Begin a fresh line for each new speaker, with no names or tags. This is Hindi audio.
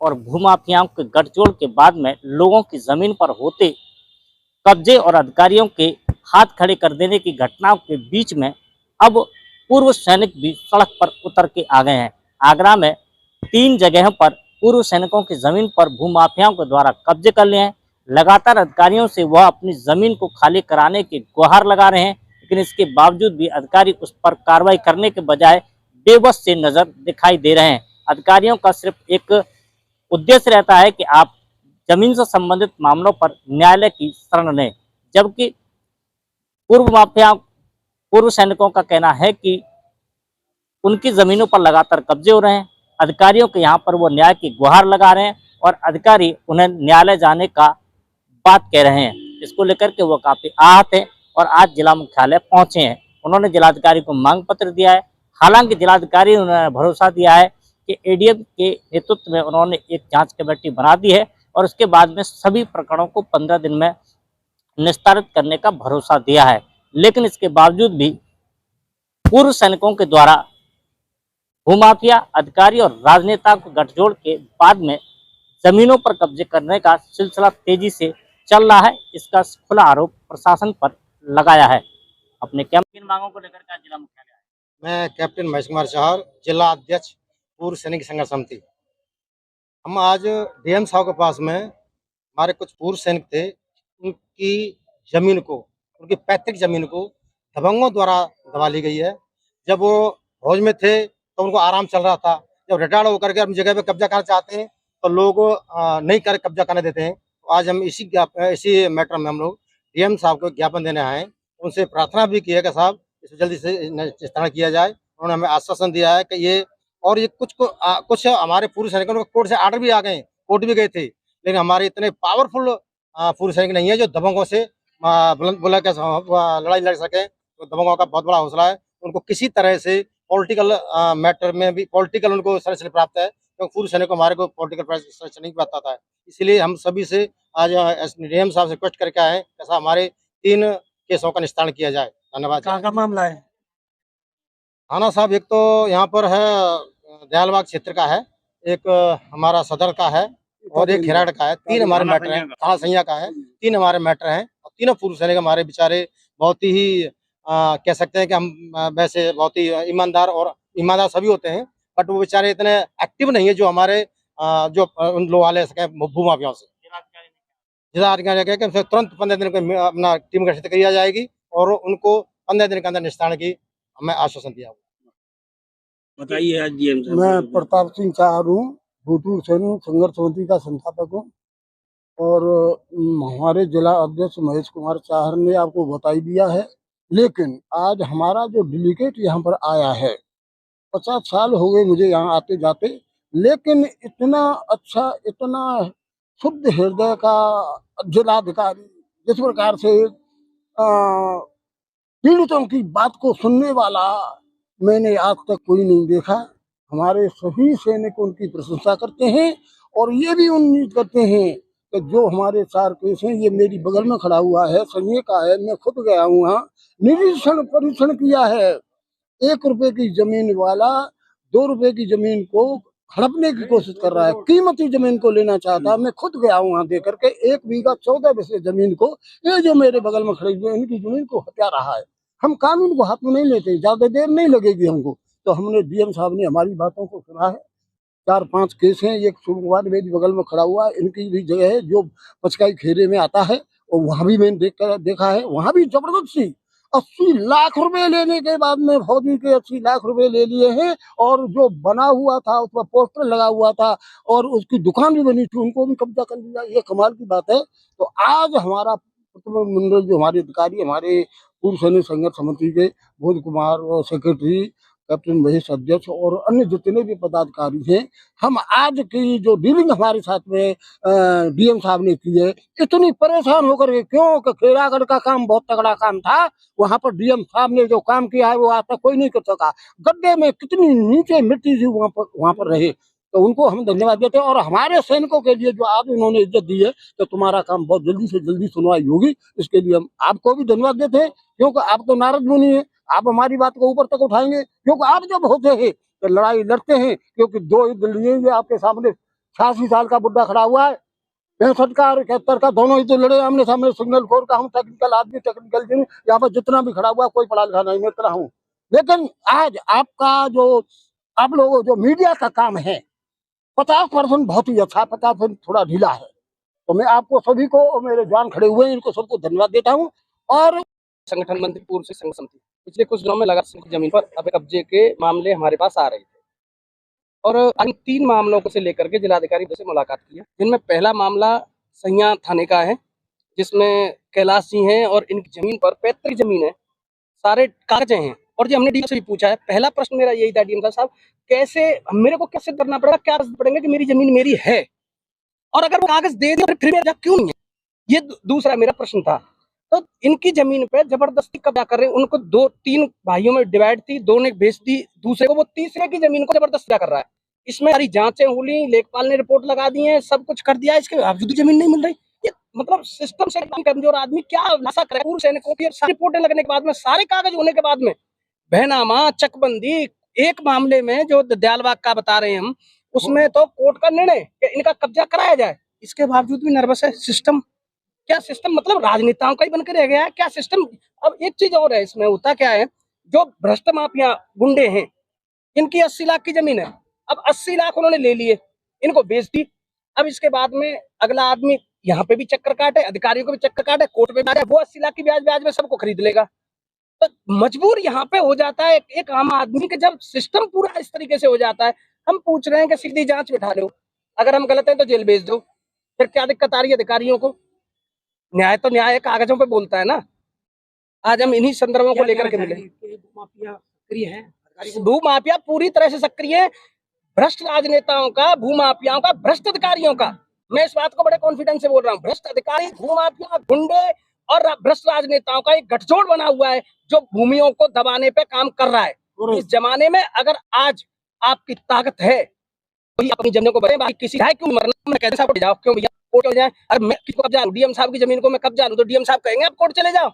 और भूमाफियाओं के गठजोड़ के बाद में लोगों की जमीन पर होते कब्जे और अधिकारियों के हाथ खड़े कर देने की घटनाओं के बीच में अब पूर्व सैनिक भी सड़क पर उतर के आ गए हैं। आगरा में 3 जगहों पर पूर्व सैनिकों की जमीन पर भूमाफियाओं के द्वारा कब्जे कर लिए हैं। लगातार अधिकारियों से वह अपनी जमीन को खाली कराने की गुहार लगा रहे हैं, लेकिन इसके बावजूद भी अधिकारी उस पर कार्रवाई करने के बजाय बेबस से नजर दिखाई दे रहे हैं। अधिकारियों का सिर्फ एक उद्देश्य रहता है कि आप जमीन से संबंधित मामलों पर न्यायालय की शरण लें, जबकि पूर्व सैनिकों का कहना है कि उनकी जमीनों पर लगातार कब्जे हो रहे हैं। अधिकारियों के यहाँ पर वो न्याय की गुहार लगा रहे हैं और अधिकारी उन्हें न्यायालय जाने का बात कह रहे हैं। इसको लेकर के वो काफी आहत है और आज जिला मुख्यालय पहुंचे हैं। उन्होंने जिलाधिकारी को मांग पत्र दिया है। हालांकि जिलाधिकारी ने उन्होंने भरोसा दिया है कि एडीएम के नेतृत्व में उन्होंने एक जांच कमेटी बना दी है और उसके बाद में सभी प्रकरणों को 15 दिन में निस्तारित करने का भरोसा दिया है। लेकिन इसके बावजूद भी पूर्व सैनिकों के द्वारा भूमाफिया अधिकारी और राजनेता को गठजोड़ के बाद में जमीनों पर कब्जे करने का सिलसिला तेजी से चल रहा है। इसका खुला आरोप प्रशासन पर लगाया है। अपने कैंपेन मांगों को लेकर का जिला मुख्यालय आए।
मैं कैप्टन महेश कुमार चौहान, जिला अध्यक्ष पूर्व सैनिक संघर्ष समिति। हम आज डीएम साहब के पास में हमारे कुछ पूर्व सैनिक थे, उनकी जमीन को, उनकी पैतृक जमीन को दबंगों द्वारा दबा ली गई है। जब वो फौज में थे तो उनको आराम चल रहा था। जब रिटायर्ड होकर के अपनी जगह पे कब्जा करना चाहते हैं तो लोग नहीं कर कब्जा करने देते हैं। तो आज हम इसी मैटर में हम लोग डीएम साहब को ज्ञापन देने आए हैं। उनसे प्रार्थना भी की है कि साहब इसे जल्दी से निस्तारण किया जाए। उन्होंने हमें आश्वासन दिया है कि ये कुछ हमारे पूर्व सैनिकों को कोर्ट से आर्डर भी आ गए, कोर्ट भी गए थे, लेकिन हमारे इतने पावरफुल पूर्व सैनिक नहीं है जो दबंगों से बुलंद बुला के लड़ाई लड़ सके। तो दबंगों का बहुत बड़ा हौसला है। उनको किसी तरह से पॉलिटिकल मैटर में भी पॉलिटिकल उनको संरक्षण प्राप्त है, क्योंकि पूर्व सैनिक को हमारे को पॉलिटिकल संरक्षण नहीं प्राप्त आता है। इसलिए हम सभी से आज डीएम साहब से रिक्वेस्ट करके आए ऐसा हमारे 3 केसों का निस्तारण किया जाए। धन्यवाद।
कहाँ का मामला है?
थाना साहब एक तो यहाँ पर है दयालबाग क्षेत्र का है, एक हमारा सदर का है और एक खिराड़ का है। 3 हमारे मैटर हैं। थाना सैया का है। 3 हमारे मैटर हैं और तीनों पूर्व सैनिक हमारे बेचारे बहुत ही कह सकते हैं कि हम वैसे बहुत ही ईमानदार सभी होते हैं, बट वो बेचारे इतने एक्टिव नहीं है जो हमारे जो उन लोग वाले भूमाफियाओं से। जिलाधिकारी ने कहा कि तुरंत 15 दिन में अपना टीम गठित किया जाएगी और उनको 15 दिन के अंदर निस्तारण की हमें आश्वासन दिया।
बताइए। आज डीएम साहब।
मैं प्रताप सिंह चाहर हूँ, भूतपूर्व सैनिक संघर्ष समिति का संस्थापक हूँ और हमारे जिला अध्यक्ष महेश कुमार चाहर ने आपको बता दिया है। लेकिन आज हमारा जो डेलीगेट यहाँ पर आया है, 50 साल हो गए मुझे यहाँ आते जाते, लेकिन इतना अच्छा, इतना शुद्ध हृदय का जिलाधिकारी जिस प्रकार से पीड़ितों की बात को सुनने वाला मैंने आज तक कोई नहीं देखा। हमारे सभी सैनिक उनकी प्रशंसा करते हैं और ये भी उम्मीद करते हैं कि जो हमारे 4 केस हैं, ये मेरी बगल में खड़ा हुआ है, संजय का है, मैं खुद गया हूँ वहाँ, निरीक्षण परीक्षण किया है। 1 रुपए की जमीन वाला 2 रुपए की जमीन को हड़पने की कोशिश कर रहा है, कीमती जमीन को लेना चाहता। मैं खुद गया हूँ वहाँ देकर के 1 बीघा 14 पैसे जमीन को, ये जो मेरे बगल में खड़े हुए इनकी जमीन को हत्या रहा है। हम कानून को हाथ में नहीं लेते, ज्यादा देर नहीं लगेगी हमको। तो हमने डीएम साहब ने हमारी बातों को सुना है। 4-5 केस हैं। एक सोमवार मेरी बगल में खड़ा हुआ है, इनकी भी जगह है जो पचकाई खेरे में आता है और वहां भी मैंने देखा है। वहां भी जबरदस्ती 80 लाख रुपए लेने के बाद में फौजी के 80 लाख रुपए ले लिए हैं और जो बना हुआ था उस पर पोस्टर लगा हुआ था और उसकी दुकान भी बनी थी, उनको भी कब्जा कर लिया। ये कमाल की बात है। तो आज हमारा प्रतिनिधिमंडल जो हमारे अधिकारी, हमारे पूर्व सैनिक संघर्ष समिति के भूत कुमार सेक्रेटरी, कैप्टन महेश अध्यक्ष और अन्य जितने भी पदाधिकारी हैं, हम आज की जो डीलिंग हमारे साथ में डीएम साहब ने की है, इतनी परेशान होकर के, क्यों कि खेड़ागढ़ का काम बहुत तगड़ा काम था, वहां पर डीएम साहब ने जो काम किया है वो आज तक कोई नहीं कर सका। गड्ढे में कितनी नीचे मिट्टी थी वहां पर रहे, तो उनको हम धन्यवाद देते हैं। और हमारे सैनिकों के लिए जो आज उन्होंने इज्जत दी है, तो तुम्हारा काम बहुत जल्दी से जल्दी सुनवाई होगी, इसके लिए हम आपको भी धन्यवाद देते हैं, क्योंकि आप तो नारद मुनि है, आप हमारी बात को ऊपर तक उठाएंगे। क्योंकि आप जब होते हैं तो लड़ाई लड़ते हैं, क्योंकि 2 युद्ध लिए आपके सामने 86 साल का बुढ़ा खड़ा हुआ है, 65 का और 71 का, दोनों ही तो लड़े आमने सामने। सिग्नल कोर का हूँ, टेक्निकल आदमी, टेक्निकल जिन यहाँ पर जितना भी खड़ा हुआ कोई पढ़ा लिखा नहीं, मैं इतना हूँ। लेकिन आज आपका जो आप लोगों जो मीडिया का काम है 50% बहुत ही अच्छा, 50% थोड़ा ढीला है। तो मैं आपको सभी को और मेरे जवान खड़े हुए हैं इनको सबको धन्यवाद देता हूँ। और
संगठन मंत्री पूर्व से संघ समिति पिछले कुछ दिनों में लगातार की जमीन पर अब कब्जे के मामले हमारे पास आ रहे थे और इन 3 मामलों को से लेकर के जिलाधिकारी से मुलाकात की है, जिनमें पहला मामला सैया थाने का है, जिसमें कैलाश जी हैं और इनकी जमीन पर पैतृक जमीन है, सारे कागजें हैं। और जो हमने डीएम से भी पूछा है, पहला प्रश्न मेरा यही था डीएम साहब, कैसे मेरे को कैसे करना पड़ेगा, क्या पड़ेंगे कि मेरी जमीन मेरी है, और अगर वो कागज दे दे फिर मेरा क्यों नहीं है, ये दूसरा मेरा प्रश्न था। तो इनकी जमीन पे जबरदस्ती कब्जा कर रहे हैं, उनको 2-3 भाइयों में डिवाइड थी, 2 ने बेच दी दूसरे को, वो तीसरे की जमीन को जबरदस्ती क्या कर रहा है। इसमें सारी जांचें हुई, लेखपाल ने रिपोर्ट लगा दी है, सब कुछ कर दिया, इसके बावजूद जमीन नहीं मिल रही। ये मतलब सिस्टम से कमजोर आदमी क्या नशा करे, पूर्व सैनिकों की सारी रिपोर्टें लगने के बाद में, सारे कागज होने के बाद में बहनामा चकबंदी, एक मामले में जो दयालबाग का बता रहे हैं हम, उसमें तो कोर्ट का निर्णय कि इनका कब्जा कराया जाए, इसके बावजूद भी नर्वस है। सिस्टम क्या, सिस्टम मतलब राजनेताओं का ही बनकर रह गया है क्या सिस्टम। अब एक चीज और है, इसमें होता क्या है, जो भ्रष्ट माफिया गुंडे हैं, इनकी 80 लाख की जमीन है, अब 80 लाख उन्होंने ले लिए, इनको बेच दी। अब इसके बाद में अगला आदमी यहाँ पे भी चक्कर काटे, अधिकारियों को भी चक्कर काटे, कोर्ट में आ जाए, वो 80 लाख की ब्याज में सबको खरीद लेगा। तो मजबूर यहाँ पे हो जाता है एक आम आदमी के, जब सिस्टम पूरा इस तरीके से हो जाता है। हम पूछ रहे हैं कि सीधी जांच बिठा लो, अगर हम गलत हैं तो जेल भेज दो, फिर क्या दिक्कत आ रही है अधिकारियों को। न्याय तो न्याय कागजों पे बोलता है ना। आज हम इन्हीं संदर्भों को लेकर के मिले। भू माफिया पूरी तरह से सक्रिय है, भ्रष्ट राजनेताओं का, भू माफियाओं का, भ्रष्ट अधिकारियों का। मैं इस बात को बड़े कॉन्फिडेंस से बोल रहा हूँ, भ्रष्ट अधिकारी, भू माफिया, गुंडे और भ्रष्ट राजनेताओं का एक गठजोड़ बना हुआ है जो भूमियों को दबाने पे काम कर रहा है। इस जमाने में अगर आज आपकी ताकत है तो अपनी जमीनों को बढ़े, बाकी किसी है क्यों मरना, मैं कहते साहब जाओ, क्यों भैया कोर्ट में जाए। अरे मैं किसको कब्जा लूं, डीएम साहब की जमीन को मैं कब्जा लूं तो डीएम साहब कहेंगे आप कोर्ट चले जाओ।